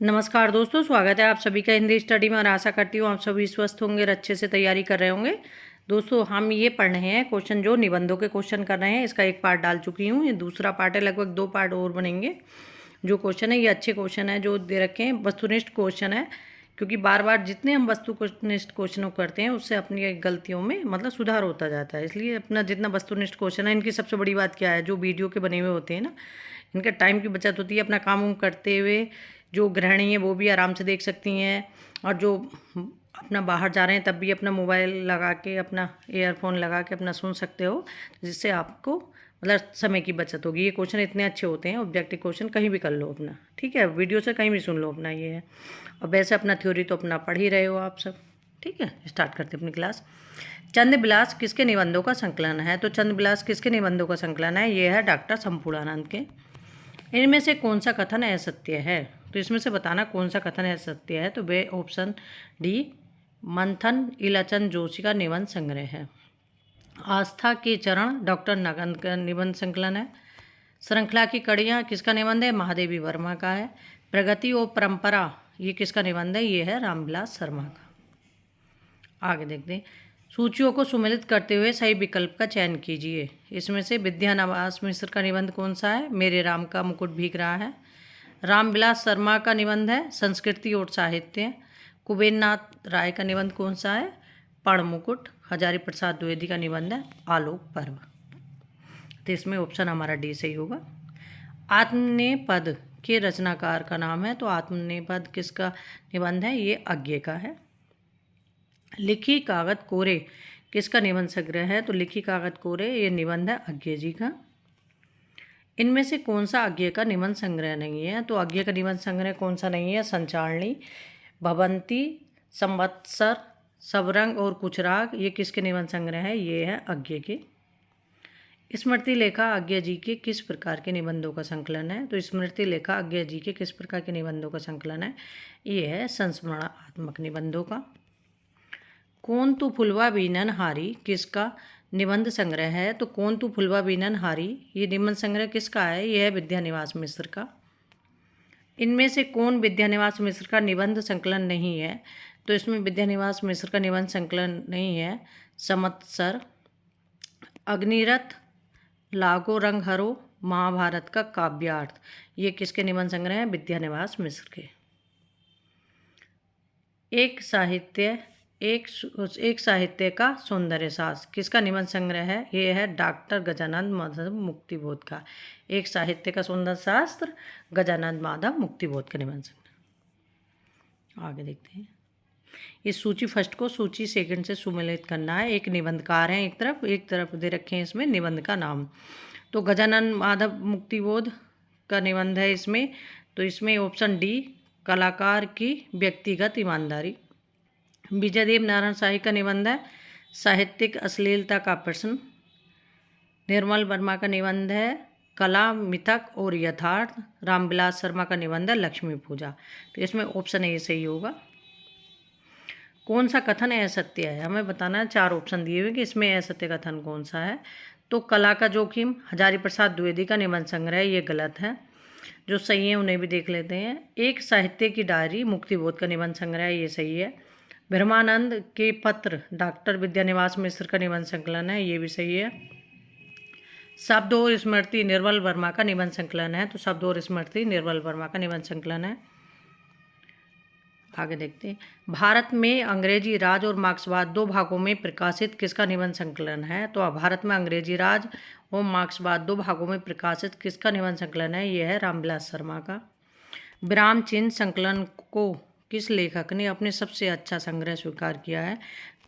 नमस्कार दोस्तों, स्वागत है आप सभी का हिंदी स्टडी में और आशा करती हूँ आप सभी स्वस्थ होंगे और अच्छे से तैयारी कर रहे होंगे। दोस्तों हम ये पढ़ रहे हैं क्वेश्चन, जो निबंधों के क्वेश्चन कर रहे हैं। इसका एक पार्ट डाल चुकी हूँ, ये दूसरा पार्ट है। लगभग 2 पार्ट और बनेंगे। जो क्वेश्चन है ये अच्छे क्वेश्चन है जो दे रखे हैं, वस्तुनिष्ठ क्वेश्चन है। क्योंकि बार बार जितने हम वस्तुनिष्ठ क्वेश्चनों को करते हैं उससे अपनी गलतियों में मतलब सुधार होता जाता है। इसलिए अपना जितना वस्तुनिष्ठ क्वेश्चन है, इनकी सबसे बड़ी बात क्या है, जो वीडियो के बने हुए होते हैं ना, इनका टाइम की बचत होती है। अपना काम उम करते हुए जो गृहिणी है वो भी आराम से देख सकती हैं, और जो अपना बाहर जा रहे हैं तब भी अपना मोबाइल लगा के, अपना ईयरफोन लगा के अपना सुन सकते हो, जिससे आपको मतलब समय की बचत होगी। ये क्वेश्चन इतने अच्छे होते हैं, ऑब्जेक्टिव क्वेश्चन कहीं भी कर लो अपना, ठीक है, वीडियो से कहीं भी सुन लो अपना, ये है। और वैसे अपना थ्योरी तो अपना पढ़ ही रहे हो आप सब, ठीक है। स्टार्ट करते अपनी क्लास। चंद बिलास किसके निबंधों का संकलन है? तो चंद बिलास किसके निबंधों का संकलन है? ये है डॉक्टर संपूर्णानंद के। इनमें से कौन सा कथन असत्य है? तो इसमें से बताना कौन सा कथन असत्य है। तो वे ऑप्शन डी मंथन इलाचंद जोशी का निबंध संग्रह है। आस्था के चरण डॉक्टर नगंद का निबंध संकलन है। श्रृंखला की कड़ियाँ किसका निबंध है? महादेवी वर्मा का है। प्रगति और परंपरा ये किसका निबंध है? ये है रामविलास शर्मा का। आगे देखते हैं। सूचियों को सुमेलित करते हुए सही विकल्प का चयन कीजिए। इसमें से विद्यानवास मिश्र का निबंध कौन सा है? मेरे राम का मुकुट भीग रहा है। रामविलास शर्मा का निबंध है संस्कृति और साहित्य। कुबेरनाथ राय का निबंध कौन सा है? पर्ण मुकुट। हजारी प्रसाद द्विवेदी का निबंध है आलोक पर्व। तो इसमें ऑप्शन हमारा डी सही होगा। आत्मनेपद के रचनाकार का नाम है। तो आत्मनेपद किसका निबंध है? ये अज्ञे का है। लिखी कागज कोरे किसका निबंध संग्रह है? तो लिखी कागज कोरे ये निबंध है अज्ञे जी का। इनमें से कौन सा अज्ञे का निबंध संग्रह नहीं है? तो अज्ञे का निबंध संग्रह कौन सा नहीं है? संचारणी, भवंती, संवत्सर, सबरंग और कुछ राग ये किसके निबंध संग्रह है? ये है अज्ञे के। स्मृति लेखा अज्ञे जी के किस प्रकार के निबंधों का संकलन है? तो स्मृति लेखा अज्ञे जी के किस प्रकार के निबंधों का संकलन है? ये है संस्मरणात्मक निबंधों का। कौन तू फुलवा बीनन हारी किसका निबंध संग्रह है? तो कौन तू फुलवा बीनन हारी ये निबंध संग्रह किसका है? यह है विद्यानिवास मिश्र का। इनमें से कौन विद्यानिवास मिश्र का निबंध संकलन नहीं है? तो इसमें विद्यानिवास मिश्र का निबंध संकलन नहीं है संवत्सर, अग्निरथ, लागो रंग हरो, महाभारत का काव्यार्थ ये किसके निबंध संग्रह है? विद्यानिवास मिश्र के। एक साहित्य का सौंदर्य शास्त्र किसका निबंध संग्रह है? ये है डॉक्टर गजानंद माधव मुक्तिबोध का। एक साहित्य का सौंदर्य शास्त्र गजानंद माधव मुक्तिबोध का निबंध संग्रह। आगे देखते हैं। इस सूची फर्स्ट को सूची सेकंड से सुमेलित करना है। एक निबंधकार है एक तरफ दे रखे हैं इसमें निबंध का नाम। तो गजानंद माधव मुक्तिबोध का निबंध है इसमें। तो इसमें ऑप्शन डी कलाकार की व्यक्तिगत ईमानदारी। विजयदेव नारायण शाही का निबंध है साहित्यिक अश्लीलता का प्रश्न। निर्मल वर्मा का निबंध है कला मिथक और यथार्थ। रामविलास शर्मा का निबंध है लक्ष्मी पूजा। तो इसमें ऑप्शन ए सही होगा। कौन सा कथन असत्य है? हमें बताना है। 4 ऑप्शन दिए हुए कि इसमें असत्य कथन कौन सा है। तो कला का जोखिम हजारी प्रसाद द्विवेदी का निबंध संग्रह ये गलत है। जो सही है उन्हें भी देख लेते हैं। एक साहित्य की डायरी मुक्तिबोध का निबंध संग्रह ये सही है। ब्रह्मानंद के पत्र डॉक्टर विद्यानिवास मिश्र का निबंध संकलन है ये भी सही है। शब्द और स्मृति निर्मल वर्मा का निबंध संकलन है। तो शब्द और स्मृति निर्मल वर्मा का निबंध संकलन है। आगे देखते हैं। भारत में अंग्रेजी राज और मार्क्सवाद 2 भागों में प्रकाशित किसका निबंध संकलन है? तो भारत में अंग्रेजी राज और मार्क्सवाद 2 भागों में प्रकाशित किसका निबंध संकलन है? यह है रामविलास शर्मा का। विराम चिन्ह संकलन को किस लेखक ने अपने सबसे अच्छा संग्रह स्वीकार किया है?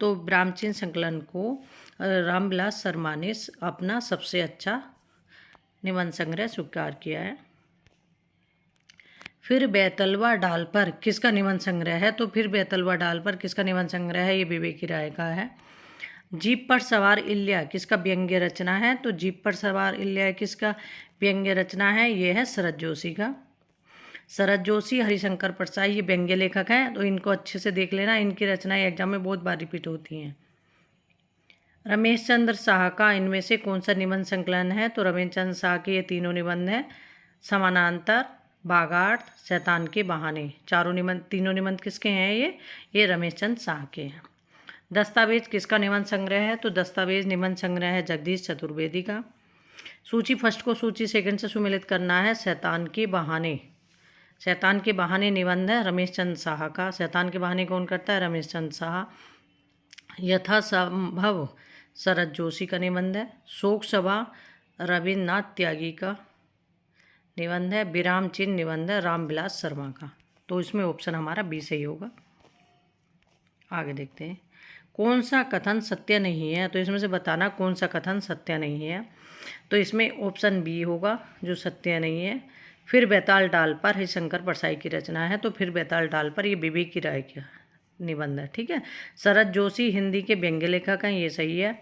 तो विराम चिन्ह संकलन को रामविलास शर्मा ने अपना सबसे अच्छा निबंध संग्रह स्वीकार किया है। फिर बेतलवा डाल पर किसका निबंध संग्रह है? तो फिर बेतलवा डाल पर किसका निबंध संग्रह है? ये विवेकी राय का है। जीप पर सवार इल्या किसका व्यंग्य रचना है? तो जीप पर सवार इल्या किसका व्यंग्य रचना है? ये है शरद जोशी का। शरद जोशी, हरिशंकर प्रसाद ये व्यंग्य लेखक हैं, तो इनको अच्छे से देख लेना। इनकी रचनाएं एग्जाम में बहुत बार रिपीट होती हैं। रमेश चंद्र शाह का इनमें से कौन सा निबंध संकलन है? तो रमेश चंद्र शाह के ये तीनों निबंध हैं समानांतर, बागार्थ, शैतान के बहाने। तीनों निबंध किसके हैं? ये रमेश चंद्र शाह के हैं। दस्तावेज किसका निबंध संग्रह है? तो दस्तावेज निबंध संग्रह है जगदीश चतुर्वेदी का। सूची फर्स्ट को सूची सेकंड से सुमेलित करना है। शैतान के बहाने, शैतान के बहाने निबंध है रमेश चंद्र शाह का। शैतान के बहाने कौन करता है? रमेश चंद्र शाह। यथासंभव शरद जोशी का निबंध है। शोक सभा रविन्द्रनाथ त्यागी का निबंध है। विराम चिन्ह निबंध है रामविलास शर्मा का। तो इसमें ऑप्शन हमारा बी सही होगा। आगे देखते हैं, कौन सा कथन सत्य नहीं है? तो इसमें से बताना कौन सा कथन सत्य नहीं है। तो इसमें ऑप्शन बी होगा जो सत्य नहीं है। फिर बेताल डाल पर हरिशंकर परसाई की रचना है। तो फिर बेताल डाल पर ये विवेक की राय का निबंध है। ठीक है। शरद जोशी हिंदी के व्यंग्य लेखक हैं, ये सही है।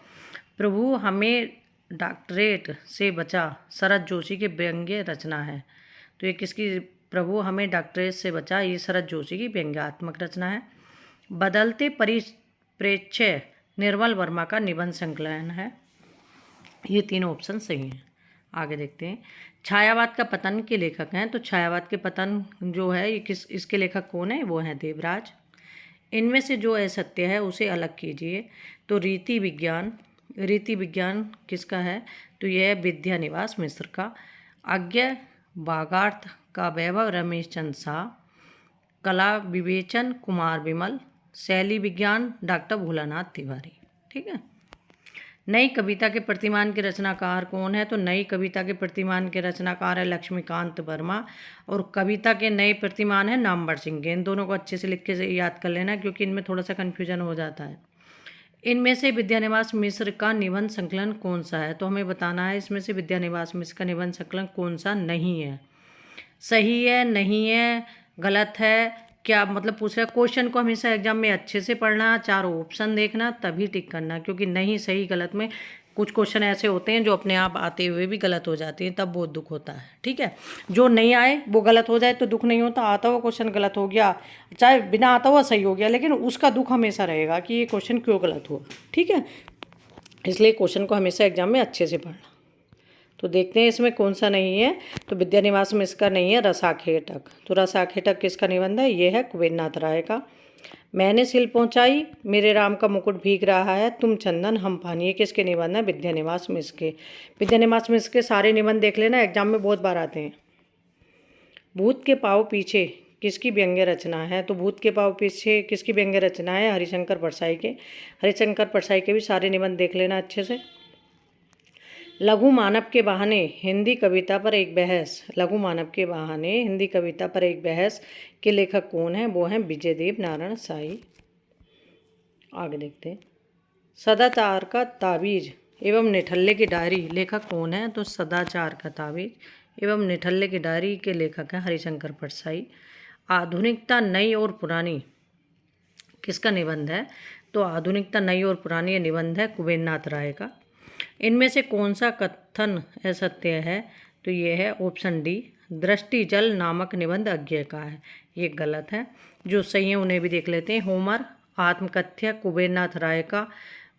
प्रभु हमें डॉक्टरेट से बचा शरद जोशी के व्यंग्य रचना है। तो ये किसकी? प्रभु हमें डॉक्टरेट से बचा, ये शरद जोशी की व्यंग्यात्मक रचना है। बदलते परिप्रेक्ष्य निर्मल वर्मा का निबंध संकलन है। ये तीनों ऑप्शन सही हैं। आगे देखते हैं, छायावाद का पतन के लेखक हैं। तो छायावाद के पतन जो है ये इसके लेखक कौन है? वो हैं देवराज। इनमें से जो असत्य है उसे अलग कीजिए। तो रीति विज्ञान किसका है? तो यह है विद्यानिवास मिश्र का। आज्ञा बागार्थ का वैभव रमेश चंद्र शाह। कला विवेचन कुमार विमल। शैली विज्ञान डॉक्टर भोलानाथ तिवारी। ठीक है। नई कविता के प्रतिमान के रचनाकार कौन है? तो नई कविता के प्रतिमान के रचनाकार है लक्ष्मीकांत वर्मा। और कविता के नए प्रतिमान है नामवर सिंह। इन दोनों को अच्छे से लिख के याद कर लेना क्योंकि इनमें थोड़ा सा कन्फ्यूजन हो जाता है। इनमें से विद्यानिवास मिश्र का निबंध संकलन कौन सा है? तो हमें बताना है इसमें से विद्यानिवास मिश्र का निबंध संकलन कौन सा नहीं है। सही है, नहीं है, गलत है, क्या मतलब पूछ रहा है। क्वेश्चन को हमेशा एग्जाम में अच्छे से पढ़ना, चारों ऑप्शन देखना, तभी टिक करना। क्योंकि नहीं सही गलत में कुछ क्वेश्चन ऐसे होते हैं जो अपने आप आते हुए भी गलत हो जाते हैं, तब बहुत दुख होता है। ठीक है। जो नहीं आए वो गलत हो जाए तो दुख नहीं होता। आता हुआ क्वेश्चन गलत हो गया, चाहे बिना आता हुआ सही हो गया, लेकिन उसका दुख हमेशा रहेगा कि ये क्वेश्चन क्यों गलत हुआ। ठीक है। इसलिए क्वेश्चन को हमेशा एग्जाम में अच्छे से पढ़ना। तो देखते हैं इसमें कौन सा नहीं है। तो विद्यानिवास में इसका नहीं है रसाखेटक। तो रसाखेटक किसका निबंध है? ये है कुबेरनाथ राय का। मैंने सिल पहुंचाई मेरे राम का मुकुट भीग रहा है तुम चंदन हम पानी। ये किसके निबंध है? विद्यानिवास मिश्र के। विद्यानिवास मिश्र के सारे निबंध देख लेना, एग्जाम में बहुत बार आते हैं। भूत के पाँव पीछे किसकी व्यंग्य रचना है? तो भूत के पाँव पीछे किसकी व्यंग्य रचना है? हरिशंकर परसाई के। हरिशंकर परसाई के भी सारे निबंध देख लेना अच्छे से। लघु मानव के बहाने हिंदी कविता पर एक बहस। लघु मानव के बहाने हिंदी कविता पर एक बहस के लेखक कौन है? वो हैं विजयदेव नारायण साई। आगे देखते हैं, सदाचार का ताबीज एवं निठल्ले की डायरी लेखक कौन है? तो सदाचार का ताबीज एवं निठल्ले की डायरी के लेखक हैं हरिशंकर परसाई। आधुनिकता नई और पुरानी किसका निबंध है? तो आधुनिकता नई और पुरानी ये निबंध है कुबेरनाथ राय का। इनमें से कौन सा कथन असत्य है? तो ये है ऑप्शन डी, दृष्टि जल नामक निबंध अज्ञे का है। ये गलत है। जो सही है उन्हें भी देख लेते हैं। होमर आत्मकथ्य कुबेरनाथ राय का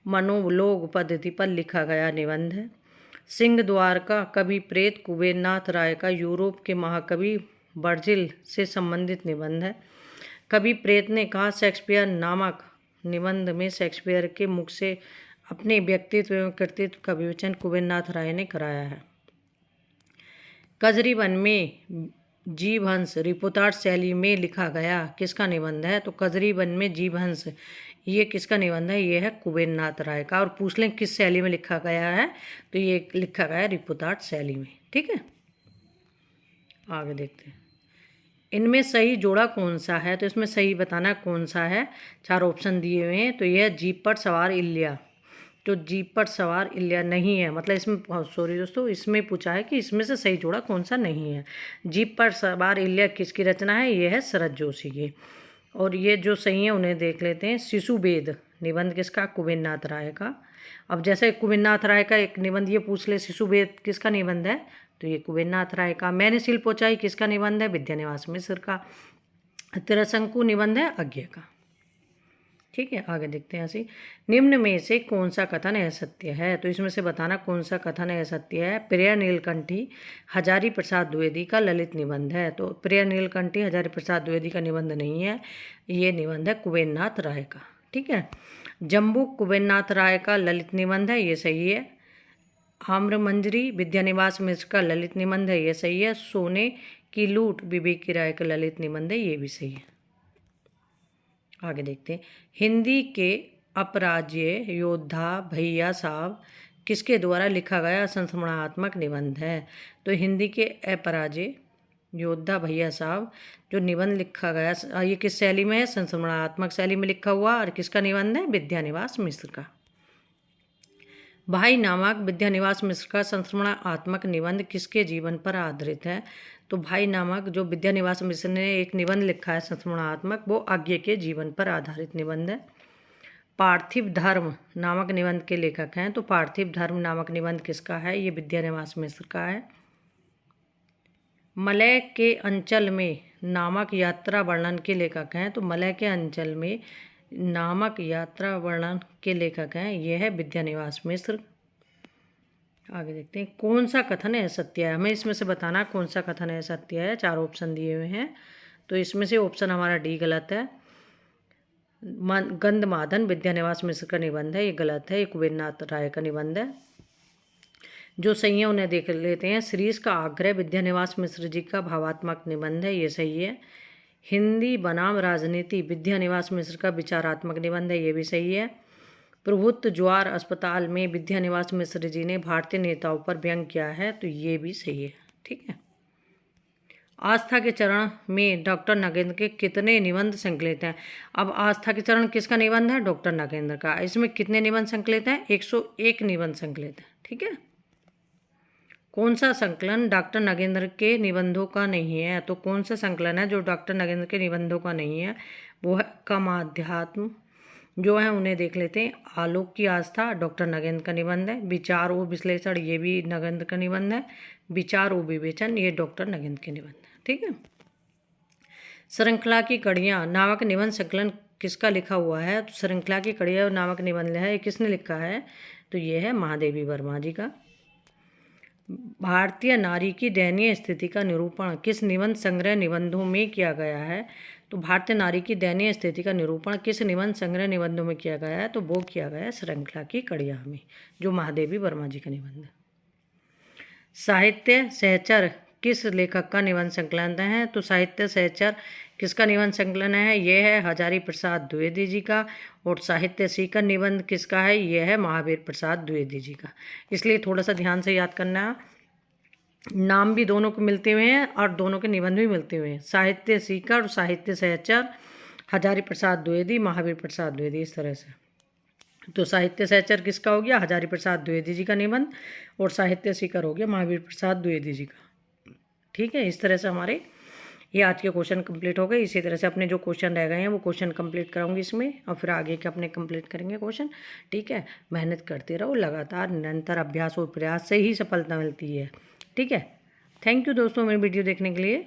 मनोलोग पद्धति पर लिखा गया निबंध है। सिंह द्वार का कवि प्रेत कुबेरनाथ राय का यूरोप के महाकवि वर्जिल से संबंधित निबंध है। कवि प्रेत ने कहा शेक्सपियर नामक निबंध में शेक्सपियर के मुख से अपने व्यक्तित्व एवं कृतित्व का विवेचन कुबेरनाथ राय ने कराया है। कजरी वन में जीवहंस रिपोर्टार्ड शैली में लिखा गया किसका निबंध है? तो कजरी वन में जीवहंस ये किसका निबंध है? ये है कुबेरनाथ राय का। और पूछ लें किस शैली में लिखा गया है? तो ये लिखा गया है रिपोर्टार्ड शैली में। ठीक है। आगे देखते हैं, इनमें सही जोड़ा कौन सा है? तो इसमें सही बताना कौन सा है। चार ऑप्शन दिए हुए हैं। तो यह जीप पर सवार इल्या। तो जीप पर सवार इल्या नहीं है, मतलब इसमें सॉरी दोस्तों, इसमें पूछा है कि इसमें से सही जोड़ा कौन सा नहीं है। जीप पर सवार इल्या किसकी रचना है? ये है शरद जोशी की। और ये जो सही है उन्हें देख लेते हैं। शिशुभेद निबंध किसका? कुबेरनाथ राय का। अब जैसे कुबेरनाथ राय का एक निबंध ये पूछ ले शिशुभेद किसका निबंध है? तो ये कुबेरनाथ राय का। मैंने सिल पहुंचाई किसका निबंध है? विद्यानिवास मिश्र का। त्रिशंकु निबंध है अज्ञे का। ठीक है, आगे देखते हैं ऐसे। निम्न में से कौन सा कथन असत्य है? तो इसमें से बताना कौन सा कथन असत्य है। प्रिया नीलकंठी हजारी प्रसाद द्विवेदी का ललित निबंध है। तो प्रिया नीलकंठी हजारी प्रसाद द्विवेदी का निबंध नहीं है, ये निबंध है कुबेरनाथ राय का। ठीक है, जम्बू कुबेरनाथ राय का ललित निबंध है, ये सही है। आम्रमंजरी विद्यानिवास मिश्र का ललित निबंध है, ये सही है। सोने की लूट विवेकी राय का ललित निबंध है, ये भी सही है। आगे देखते हैं। हिंदी के अपराजेय योद्धा भैया साहब किसके द्वारा लिखा गया संस्मरणात्मक निबंध है? तो हिंदी के अपराजेय योद्धा भैया साहब जो निबंध लिखा गया, ये किस शैली में है? संस्मरणात्मक शैली में लिखा हुआ। और किसका निबंध है? विद्यानिवास मिश्र का। भाई नामक विद्यानिवास मिश्र का संस्मरणात्मक निबंध किसके जीवन पर आधारित है? तो भाई नामक जो विद्यानिवास मिश्र ने एक निबंध लिखा है संस्मरणात्मक, वो आज्ञे के जीवन पर आधारित निबंध है। पार्थिव धर्म नामक निबंध के लेखक हैं। तो पार्थिव धर्म नामक निबंध किसका है? ये विद्यानिवास मिश्र का है। मलय के अंचल में नामक यात्रा वर्णन के लेखक हैं। तो मलय के अंचल में नामक यात्रा वर्णन के लेखक हैं, यह है विद्यानिवास मिश्र। आगे देखते हैं। कौन सा कथन है सत्य है? हमें इसमें से बताना कौन सा कथन है सत्य है। 4 ऑप्शन दिए हुए हैं, तो इसमें से ऑप्शन हमारा डी गलत है। गंधमादन विद्यानिवास मिश्र का निबंध है, ये गलत है। ये कुबेरनाथ राय का निबंध है। जो सही है उन्हें देख लेते हैं। श्रीष का आग्रह विद्यानिवास मिश्र जी का भावात्मक निबंध है, ये सही है। हिंदी बनाम राजनीति विद्यानिवास मिश्र का विचारात्मक निबंध है, ये भी सही है। प्रभुत्व ज्वार अस्पताल में विद्यानिवास मिश्र जी ने भारतीय नेताओं पर व्यंग किया है, तो ये भी सही है। ठीक है। आस्था के चरण में डॉक्टर नगेंद्र के कितने निबंध संकलित हैं? अब आस्था के चरण किसका निबंध है? डॉक्टर नगेंद्र का। इसमें कितने निबंध संकलित हैं? 101 निबंध संकलित हैं। ठीक है। कौन सा संकलन डॉक्टर नगेंद्र के निबंधों का नहीं है? तो कौन सा संकलन है जो डॉक्टर नगेंद्र के निबंधों का नहीं है? वो है कामाध्यात्म। जो है उन्हें देख लेते हैं। आलोक की आस्था डॉक्टर नगेंद्र का निबंध है। विचार व विश्लेषण ये भी नगेंद्र का निबंध है। विचार व विवेचन ये डॉक्टर नगेंद्र के निबंध है। ठीक है। श्रृंखला की कड़ियाँ नामक निबंध संकलन किसका लिखा हुआ है? तो श्रृंखला की कड़ियाँ नामक निबंध है, किसने लिखा है? तो ये है महादेवी वर्मा जी का। भारतीय नारी की दयनीय स्थिति का निरूपण किस निबंध संग्रह निबंधों में किया गया है? तो भारतीय नारी की दयनीय स्थिति का निरूपण किस निबंध संग्रह निबंधों में किया गया है? तो वो किया गया है श्रृंखला की कड़ियाँ में, जो महादेवी वर्मा जी का निबंध है। साहित्य सहचर किस लेखक का निबंध संकलन है? तो साहित्य सहचर किसका निबंध संकलन है? यह है हजारी प्रसाद द्विवेदी जी का। और साहित्य सीकर निबंध किसका है? यह है महावीर प्रसाद द्विवेदी जी का। इसलिए थोड़ा सा ध्यान से याद करना, नाम भी दोनों को मिलते हुए हैं और दोनों के निबंध भी मिलते हुए हैं। साहित्य सीकर और साहित्य सहचर, हजारी प्रसाद द्विवेदी, महावीर प्रसाद द्विवेदी, इस तरह से। तो साहित्य सहचर किसका हो गया? हजारी प्रसाद द्विवेदी जी का निबंध। और साहित्य सीकर हो गया महावीर प्रसाद द्विवेदी जी का। ठीक है। इस तरह से हमारे ये आज के क्वेश्चन कंप्लीट हो गए। इसी तरह से अपने जो क्वेश्चन रह गए हैं वो क्वेश्चन कंप्लीट कराऊंगी इसमें, और फिर आगे के अपने कंप्लीट करेंगे क्वेश्चन। ठीक है। मेहनत करते रहो, लगातार निरंतर अभ्यास और प्रयास से ही सफलता मिलती है। ठीक है। थैंक यू दोस्तों मेरी वीडियो देखने के लिए।